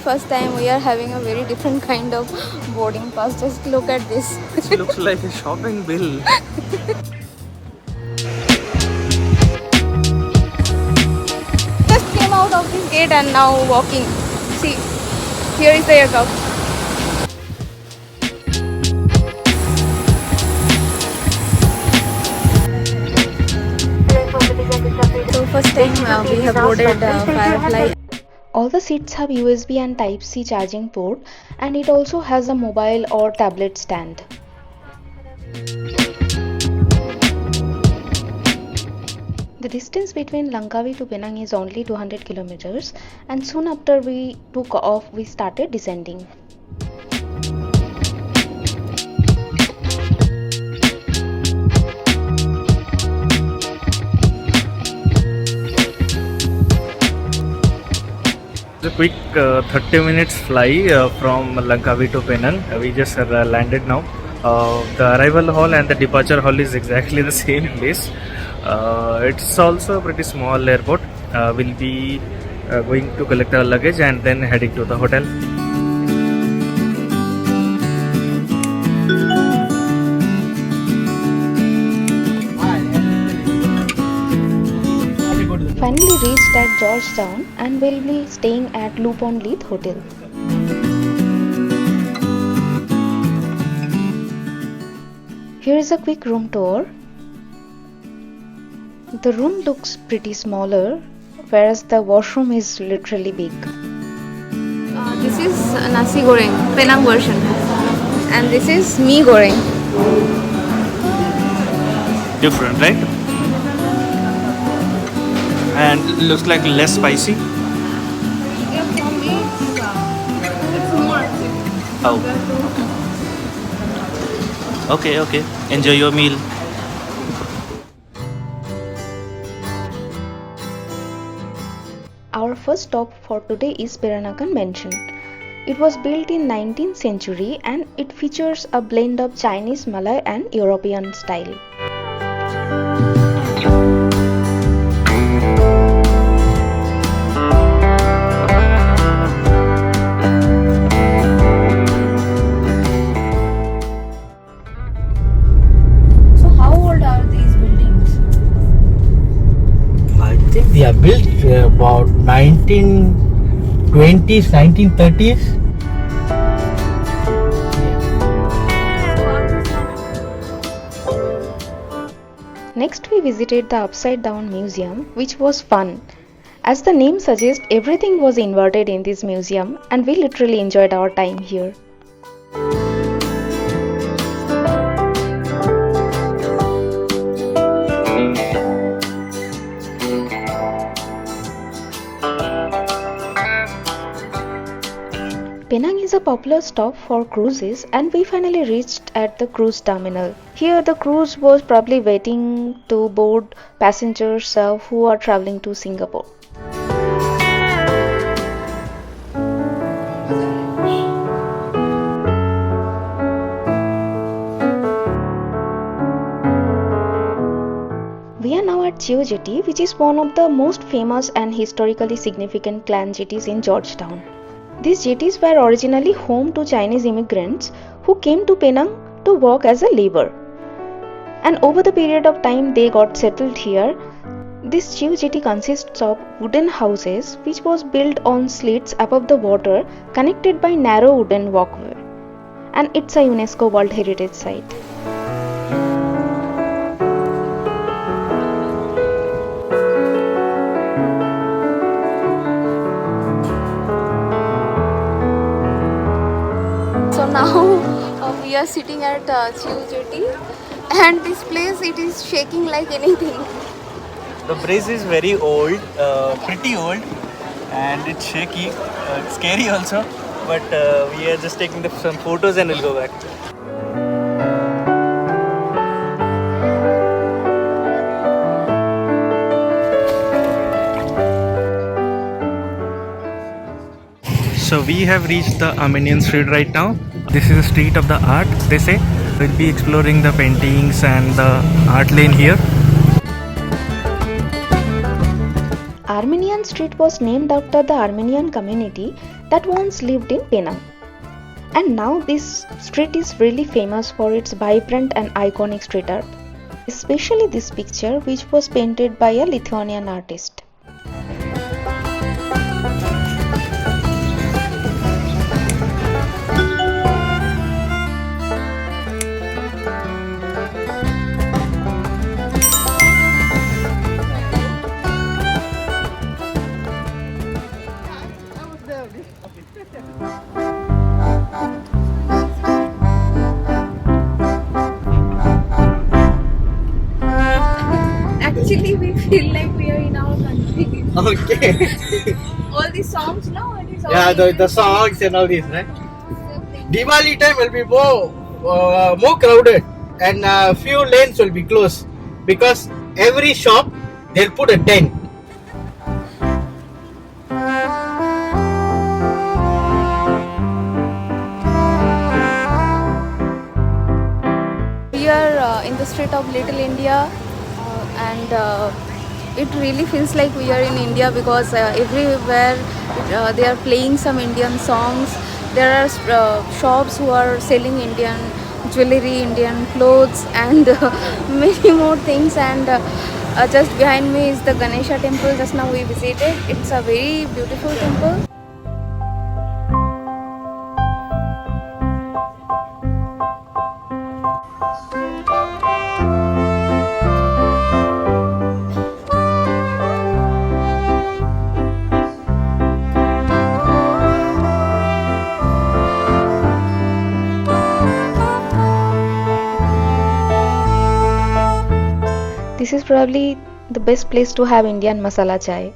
first time we are having a very different kind of boarding pass. Just look at this. It looks like a shopping bill. Just came out of this gate and now walking. See, here is the aircraft. So first time we have boarded Firefly. All the seats have USB and Type-C charging port, and it also has a mobile or tablet stand. The distance between Langkawi to Penang is only 200 kilometers, and soon after we took off, we started descending. A quick 30 minutes fly from Langkawi to Penang. We just landed now. The arrival hall and the departure hall is exactly the same place. It's also a pretty small airport. We'll be going to collect our luggage and then heading to the hotel. Finally reached at Georgetown and will be staying at Loop on Leith Hotel. Here is a quick room tour. The room looks pretty smaller, whereas the washroom is literally big. This is nasi goreng, Penang version, and this is mee goreng. Different, right? And looks like less spicy. Oh, okay. Enjoy your meal. Our first stop for today is Peranakan Mansion. It was built in 19th century and it features a blend of Chinese, Malay and European style. They are built about 1920s, 1930s. Next we visited the Upside Down Museum, which was fun. As the name suggests, everything was inverted in this museum and we literally enjoyed our time here. Penang is a popular stop for cruises and we finally reached at the cruise terminal. Here the cruise was probably waiting to board passengers who are traveling to Singapore. We are now at Chio Jetty, which is one of the most famous and historically significant clan jetties in Georgetown. These jetties were originally home to Chinese immigrants who came to Penang to work as a labor. And over the period of time they got settled here. This Chio Jetty consists of wooden houses which was built on slits above the water connected by narrow wooden walkway. And it's a UNESCO World Heritage Site. So now we are sitting at Chio Jetty and this place, it is shaking like anything. The bridge is very old, pretty old, and it's shaky. It's scary also, but we are just taking some photos and we'll go back. So we have reached the Armenian Street right now. This is a street of the art, they say. We'll be exploring the paintings and the art lane here. Armenian Armenian Street was named after the Armenian community that once lived in Penang. And now this street is really famous for its vibrant and iconic street art, especially this picture which was painted by a Lithuanian artist. Actually, we feel like we are in our country. Okay. All these songs, no? It is all Yeah, the songs and all this, right? Diwali time will be more crowded, and few lanes will be closed because every shop they'll put a tent. We are in the street of Little India, and it really feels like we are in India because everywhere they are playing some Indian songs. There are shops who are selling Indian jewelry, Indian clothes, and many more things. And just behind me is the Ganesha temple. Just now we visited. It's a very beautiful temple. This is probably the best place to have Indian masala chai.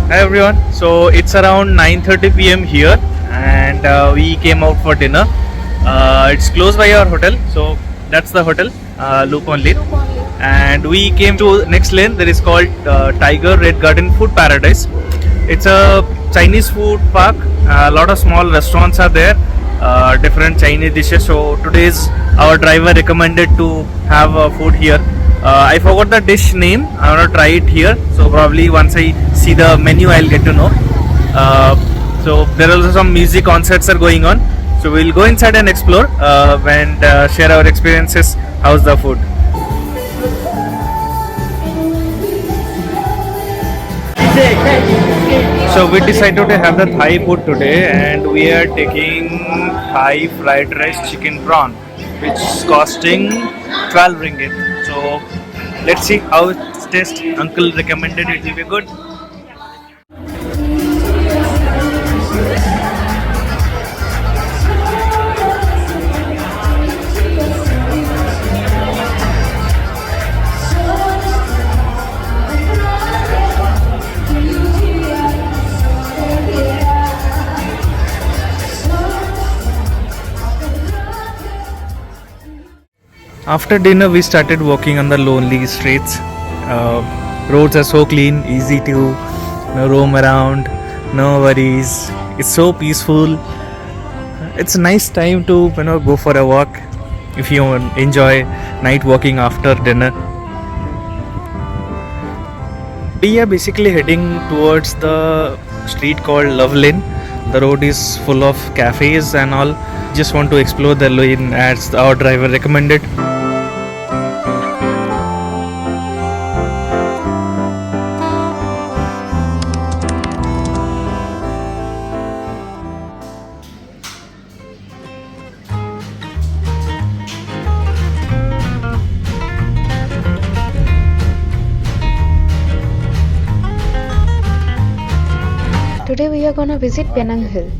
Hi everyone, so it's around 9:30 p.m. here and we came out for dinner. It's close by our hotel, so that's the hotel, Loop only. And we came to next lane that is called Tiger Red Garden Food Paradise. It's a Chinese food park. A lot of small restaurants are there, different Chinese dishes. So today's our driver recommended to have food here. I forgot the dish name. I want to try it here. So probably once I see the menu, I'll get to know. So there are also some music concerts are going on. So we'll go inside and explore and share our experiences. How's the food? So we decided to have the Thai food today, and we are taking Thai fried rice chicken prawn, which is costing 12 ringgit. So let's see how it tastes. Uncle recommended it will be good. After dinner, we started walking on the lonely streets. Roads are so clean, easy to roam around, no worries. It's so peaceful. It's a nice time to go for a walk if you enjoy night walking after dinner. We are basically heading towards the street called Love Lane. The road is full of cafes and all. Just want to explore the lane as our driver recommended. Today we are gonna visit Penang Hill.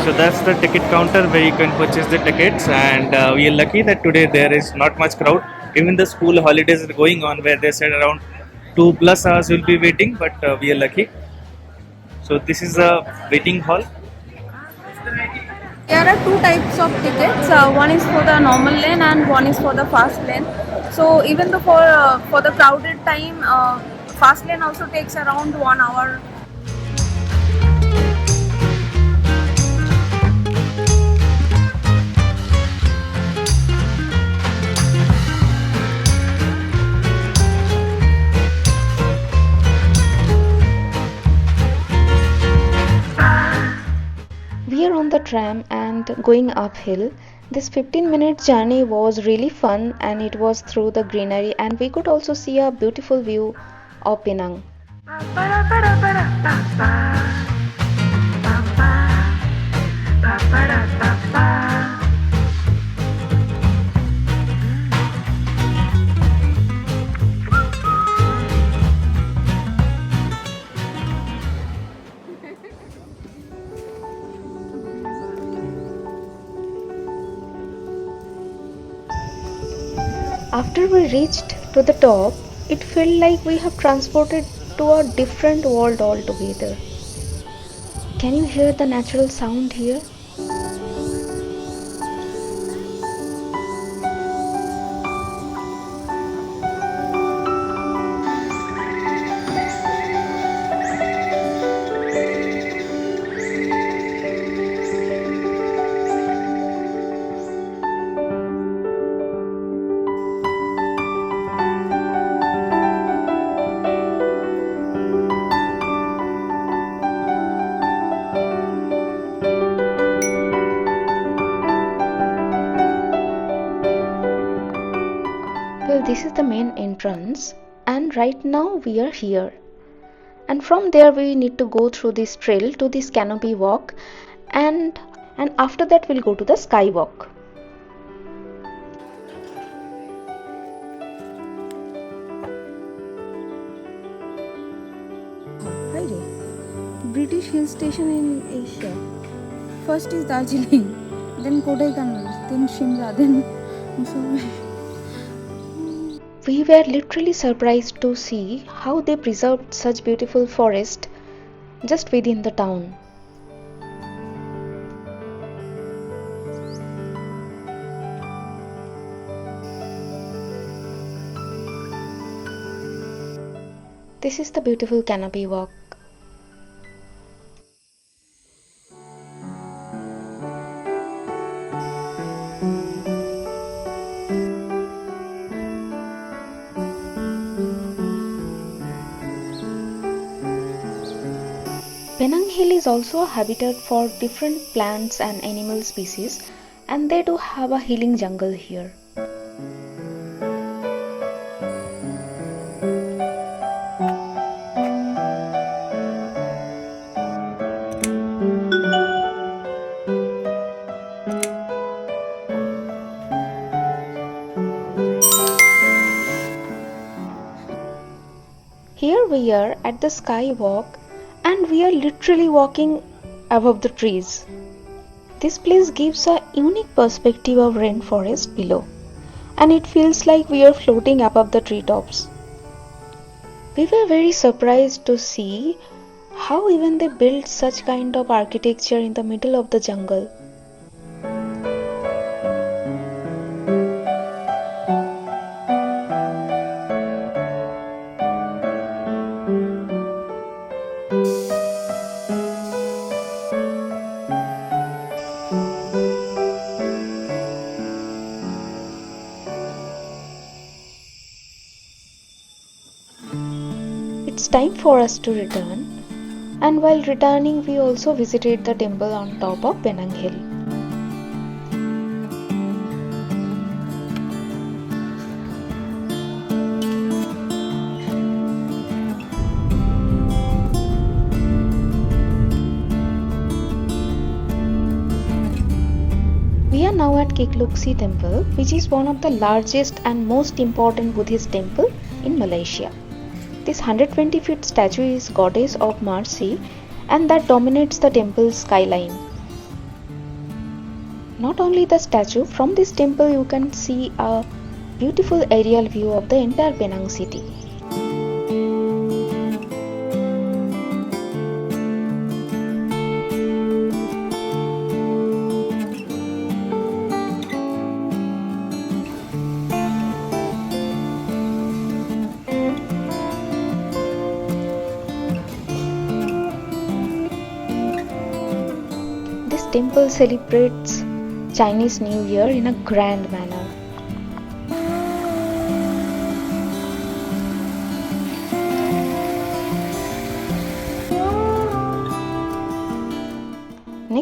So that's the ticket counter where you can purchase the tickets, and we are lucky that today there is not much crowd. Even the school holidays are going on where they said around 2+ hours will be waiting, but we are lucky. So this is the waiting hall. There are two types of tickets. One is for the normal lane and one is for the fast lane. So even though for the crowded time, fast lane also takes around 1 hour. tram and going uphill. This 15-minute journey was really fun, and it was through the greenery, and we could also see a beautiful view of Penang. After we reached to the top, it felt like we have transported to a different world altogether. Can you hear the natural sound here? Well, this is the main entrance, and right now we are here. And from there we need to go through this trail to this canopy walk, and after that we'll go to the skywalk. British hill station in Asia. First is Darjeeling, then Kodaikanal, then Shimla, then Mussoorie. We were literally surprised to see how they preserved such beautiful forest just within the town. This is the beautiful canopy walk. Penang Hill is also a habitat for different plants and animal species, and they do have a healing jungle here. Here we are at the skywalk, and we are literally walking above the trees. This place gives a unique perspective of rainforest below, and it feels like we are floating above the treetops. We were very surprised to see how even they built such kind of architecture in the middle of the jungle. It's time for us to return, and while returning we also visited the temple on top of Penang Hill. We are now at Kekluksi temple, which is one of the largest and most important Buddhist temple in Malaysia. This 120 feet statue is Goddess of Mercy, and that dominates the temple's skyline. Not only the statue, from this temple you can see a beautiful aerial view of the entire Penang city. This temple celebrates Chinese New Year in a grand manner.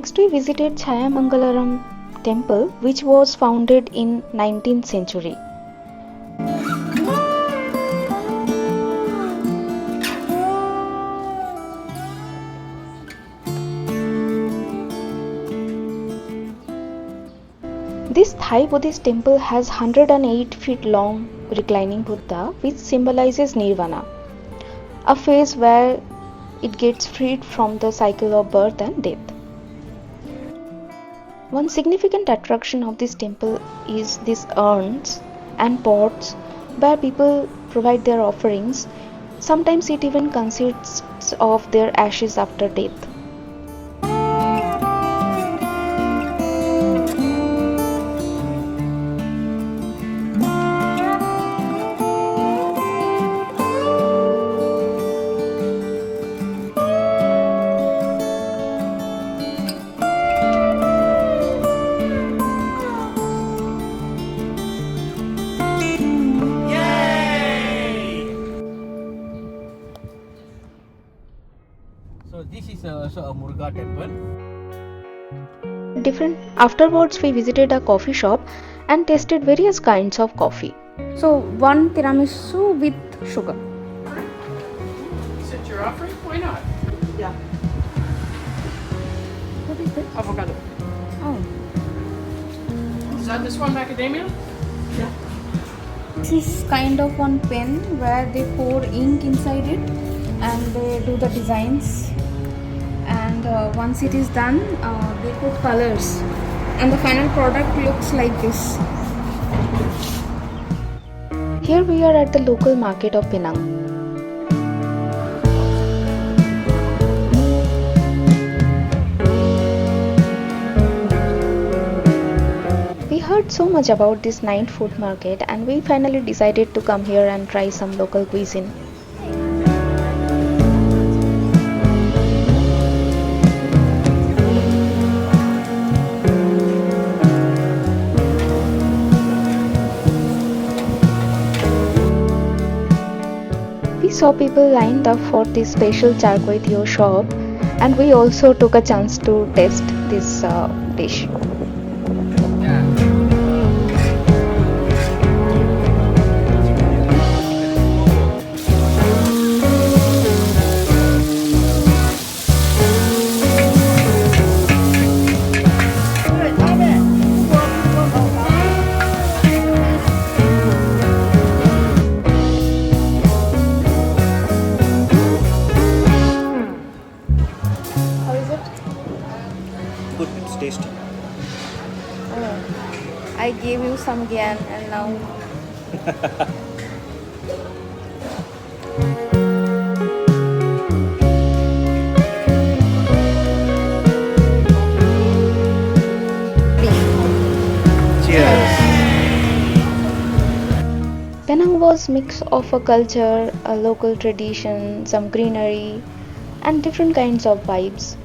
Next we visited Chaiyamangalaram temple, which was founded in 19th century. This Thai Buddhist temple has 108 feet long reclining Buddha, which symbolizes nirvana, a phase where it gets freed from the cycle of birth and death. One significant attraction of this temple is these urns and pots where people provide their offerings. Sometimes it even consists of their ashes after death. So this is also a Muruga temple. Afterwards we visited a coffee shop and tasted various kinds of coffee. So one tiramisu with sugar. Is that your offering? Why not? Yeah. What is this? Avocado. Oh. Is that this one, macadamia? This is kind of one pen where they pour ink inside it and they do the designs, and once it is done they put colors and the final product looks like this. Here we are at the local market of Penang. We heard so much about this night food market and we finally decided to come here and try some local cuisine. We saw people lined up for this special char kway teow shop, and we also took a chance to taste this dish. How is it? Good, it's tasty. Oh, I gave you some gyan and now Cheers. Penang was mix of a culture, a local tradition, some greenery and different kinds of vibes.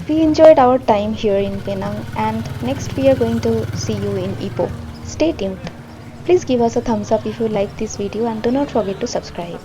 We enjoyed our time here in Penang, and next we are going to see you in Ipoh. Stay tuned. Please give us a thumbs up if you like this video and do not forget to subscribe.